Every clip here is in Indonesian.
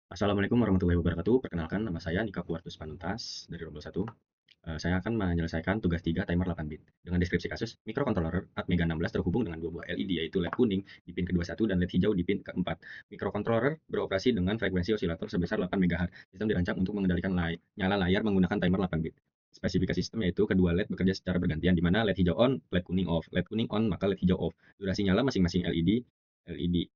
Assalamualaikum warahmatullahi wabarakatuh. Perkenalkan, nama saya Nika Kuartus Panuntas dari Rombol 1. Saya akan menyelesaikan tugas 3 timer 8 bit. Dengan deskripsi kasus, mikrokontroler Atmega 16 terhubung dengan dua buah LED, yaitu LED kuning di pin ke-21 dan LED hijau di pin ke-4. Mikrokontroler beroperasi dengan frekuensi osilator sebesar 8 MHz. Sistem dirancang untuk mengendalikan nyala layar menggunakan timer 8 bit. Spesifikasi sistem yaitu kedua LED bekerja secara bergantian, di mana LED hijau on, LED kuning off. LED kuning on, maka LED hijau off. Durasi nyala masing-masing LED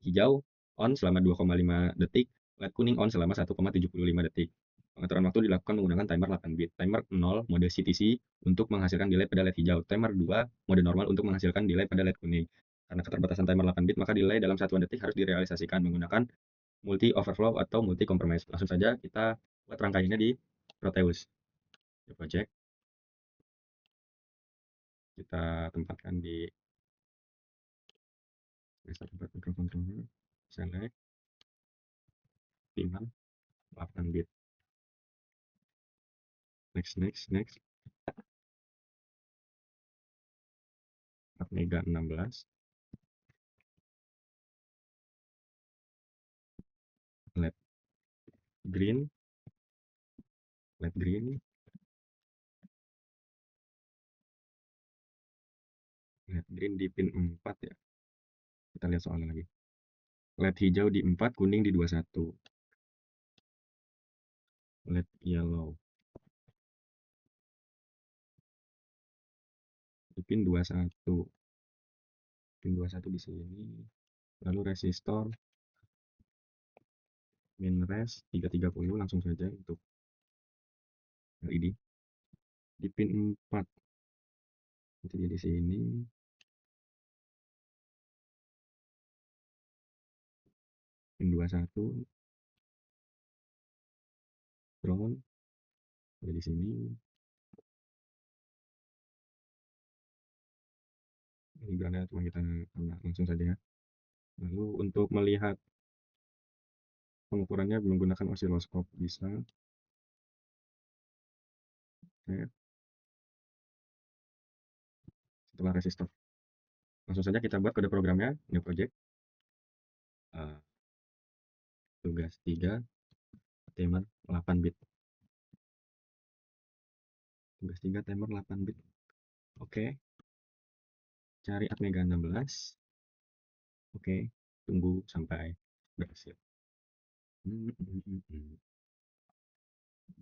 hijau on selama 2,5 detik, LED kuning on selama 1,75 detik. Pengaturan waktu dilakukan menggunakan timer 8 bit. Timer 0 mode CTC untuk menghasilkan delay pada LED hijau. Timer 2 mode normal untuk menghasilkan delay pada LED kuning. Karena keterbatasan timer 8 bit, maka delay dalam satuan detik harus direalisasikan menggunakan multi overflow atau multi compromise. Langsung saja kita buat rangkaiannya di Proteus. Di project kita tempatkan di tempat microcontroller, select pin 8 bit. Next. Atmega 16, LED green, LED green, LED green di pin 4 ya. Kita lihat soalnya lagi. LED hijau di 4, kuning di 21. LED yellow di pin 21. Pin 21 di sini. Lalu resistor min res 330, langsung saja untuk LED di pin 4. Nanti di sini pin 21 ground di sini. Ini groundnya cuma kita langsung saja ya. Lalu untuk melihat pengukurannya menggunakan osiloskop bisa. Oke. Setelah resistor, langsung saja kita buat kode programnya. New project. Tugas 3 timer 8 bit. Tugas 3 timer 8 bit. Oke. Cari Atmega 16. Oke. Tunggu sampai berhasil.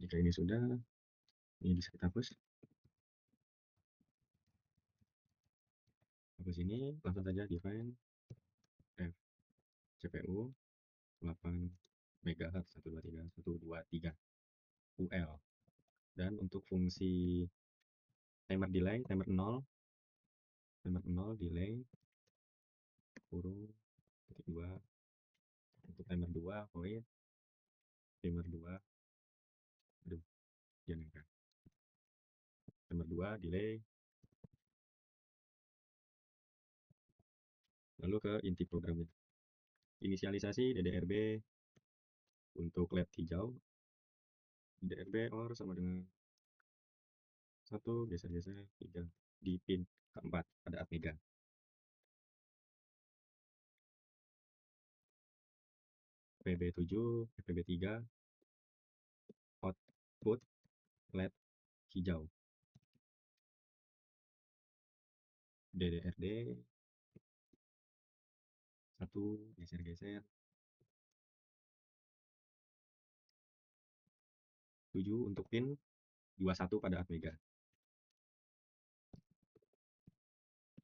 Jika ini sudah, ini bisa kita hapus. Hapus ini, langsung saja define F CPU 8 MHz 123 UL. Dan untuk fungsi timer delay, timer 0 delay kurung titik 2. Untuk timer 2 void timer 2, aduh jangan kan, timer 2 delay. Lalu ke inti programnya, inisialisasi DDRB untuk LED hijau. DDRB OR sama dengan 1 geser-geser 3 di pin keempat pada Atmega. PB7, PB3 output LED hijau. DDRD 1 geser-geser 7 untuk pin 21 pada Atmega.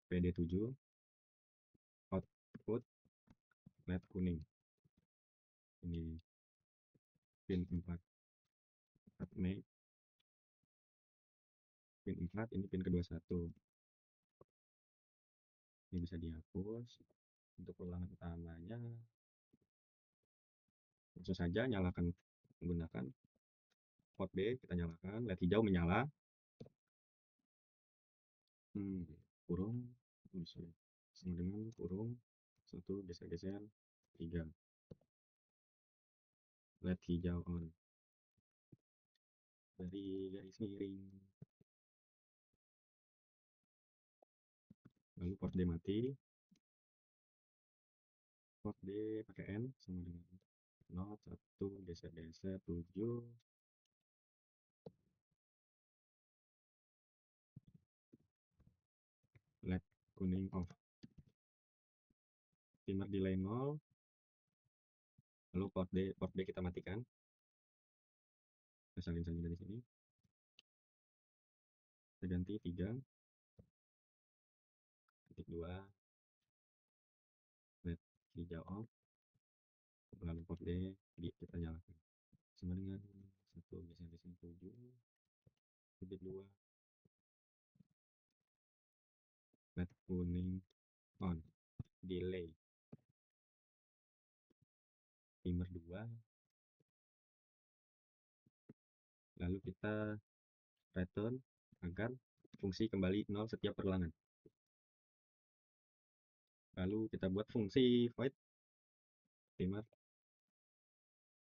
PD7 output LED kuning. Ini pin 4 Atmega. Pin 4, ini pin ke-21. Ini bisa dihapus. Untuk ulangan utamanya, langsung saja nyalakan menggunakan port B, kita nyalakan, LED hijau menyala. Kurung sama dengan kurung 1 geser-geser 3, LED hijau on dari garis miring. Lalu port D mati, port D pakai N sama dengan 0, 1, geser-geser, 7, LED kuning off, timer delay 0, lalu port D kita matikan, kita salin saja dari sini, kita ganti 3.2, LED hijau off, lalu port D kita nyalakan, sama dengan 1, geser-geser, 7, titik 2, LED kuning on, delay, timer 2, lalu kita return agar fungsi kembali 0 setiap perulangan. Lalu kita buat fungsi void timer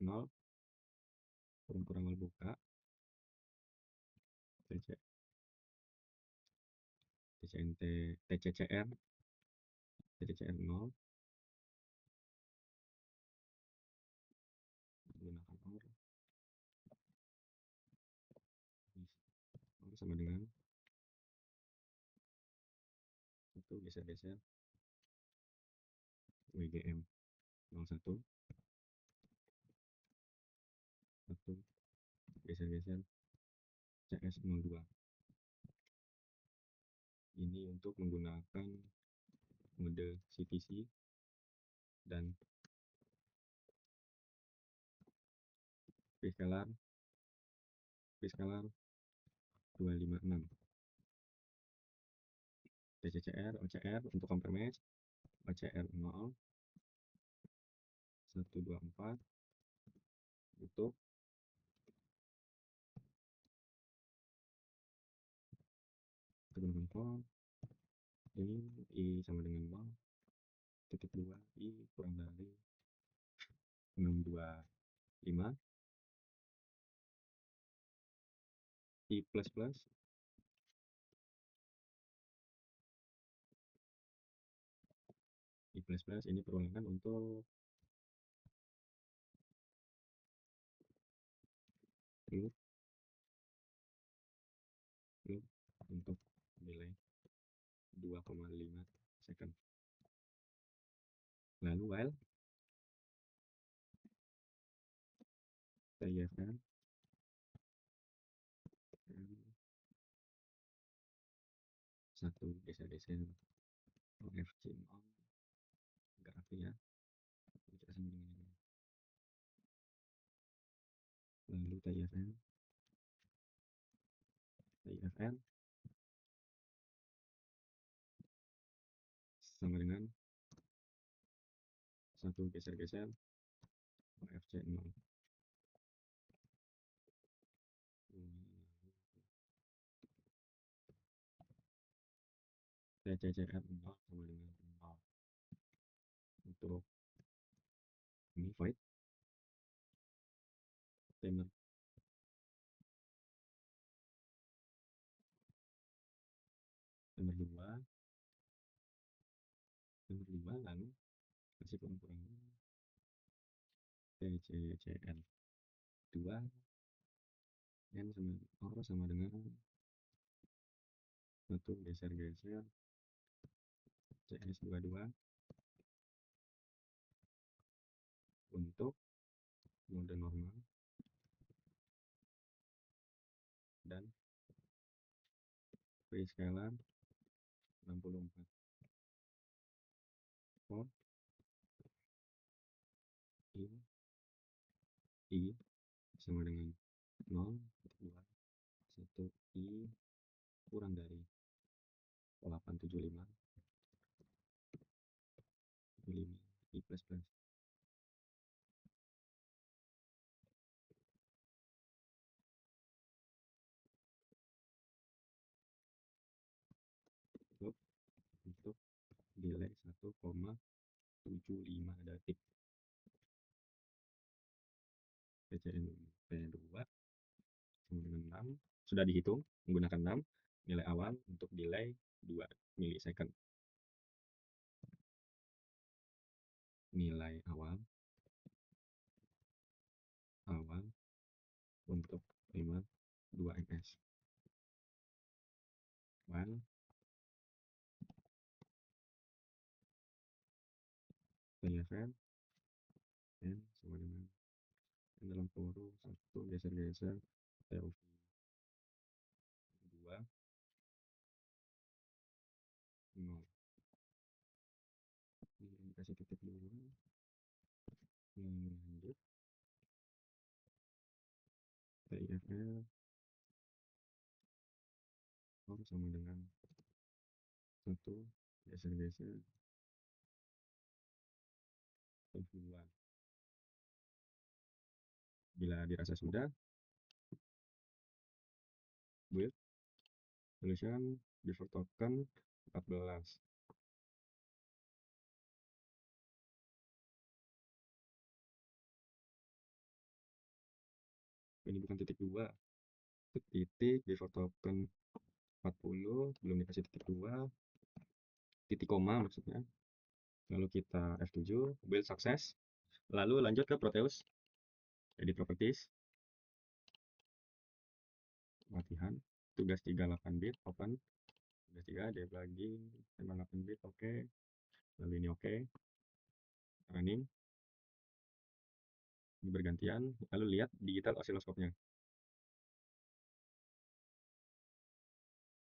0 kurang awal buka TCNT TCCR 0 gunakan OR sama dengan 1, geser-geser WGM 01, 1, geser-geser CS 02. Ini untuk menggunakan mode CTC dan prescaler 256. TCCR OCR untuk compromise, OCR 0, 124 untuk gunakan ini I sama dengan 0, titik 2 I kurang dari 625, I plus plus, I plus plus ini perulangan untuk loop untuk nilai 2,5 second. Lalu while TIFR 1, geser-geser OFC on agak rapi ya, kita sama dengan ini. Lalu TIFR sama dengan 1, geser-geser OFC 0. TCCR 0 sama dengan 0. Untuk ini void timer 2, lalu kasih kurang-kurangnya TCCR 2 N sama dengan 1, geser-geser CS 22 untuk mode normal dan prescaler 64 port I sama dengan 0, 2, 1 I kurang dari 875 I plus plus. Untuk delay 1,75 detik. PCNP2 sama dengan 6, sudah dihitung menggunakan 6, nilai awal untuk delay 2 milisecond. Nilai awal untuk 52 ms. 1 TFN N sama dengan N dalam kurung 1 geser-geser TOV 2 0. Ini dikasih titik 2, lanjut TIFL sama dengan 1 geser-geser TOV 2. Bila dirasa sudah, build solution before token 14. Ini bukan titik 2, titik before token 40, belum dikasih titik 2, titik koma maksudnya. Lalu kita F7, build sukses. Lalu lanjut ke Proteus, edit properties, latihan, tugas 38 bit, open, tugas 3, debugging, 8 bit, oke. Lalu ini oke, running, ini bergantian, lalu lihat digital oscilloscope-nya.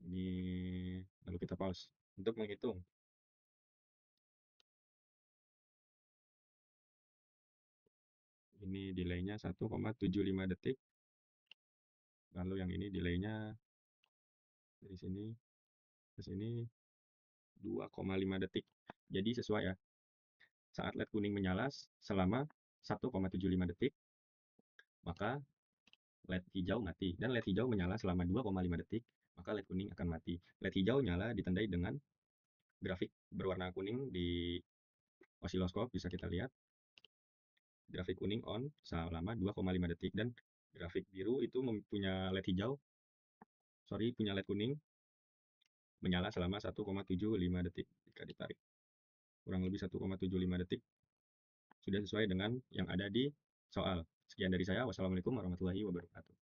Ini, lalu kita pause untuk menghitung. Ini delaynya 1,75 detik. Lalu yang ini delaynya dari sini ke sini 2,5 detik. Jadi sesuai ya. Saat LED kuning menyala selama 1,75 detik, maka LED hijau mati. Dan LED hijau menyala selama 2,5 detik, maka LED kuning akan mati. LED hijau nyala ditandai dengan grafik berwarna kuning di osiloskop, bisa kita lihat. Grafik kuning on selama 2,5 detik, dan grafik biru itu punya LED hijau, punya LED kuning menyala selama 1,75 detik. Jika ditarik kurang lebih 1,75 detik, sudah sesuai dengan yang ada di soal. Sekian dari saya. Wassalamualaikum warahmatullahi wabarakatuh.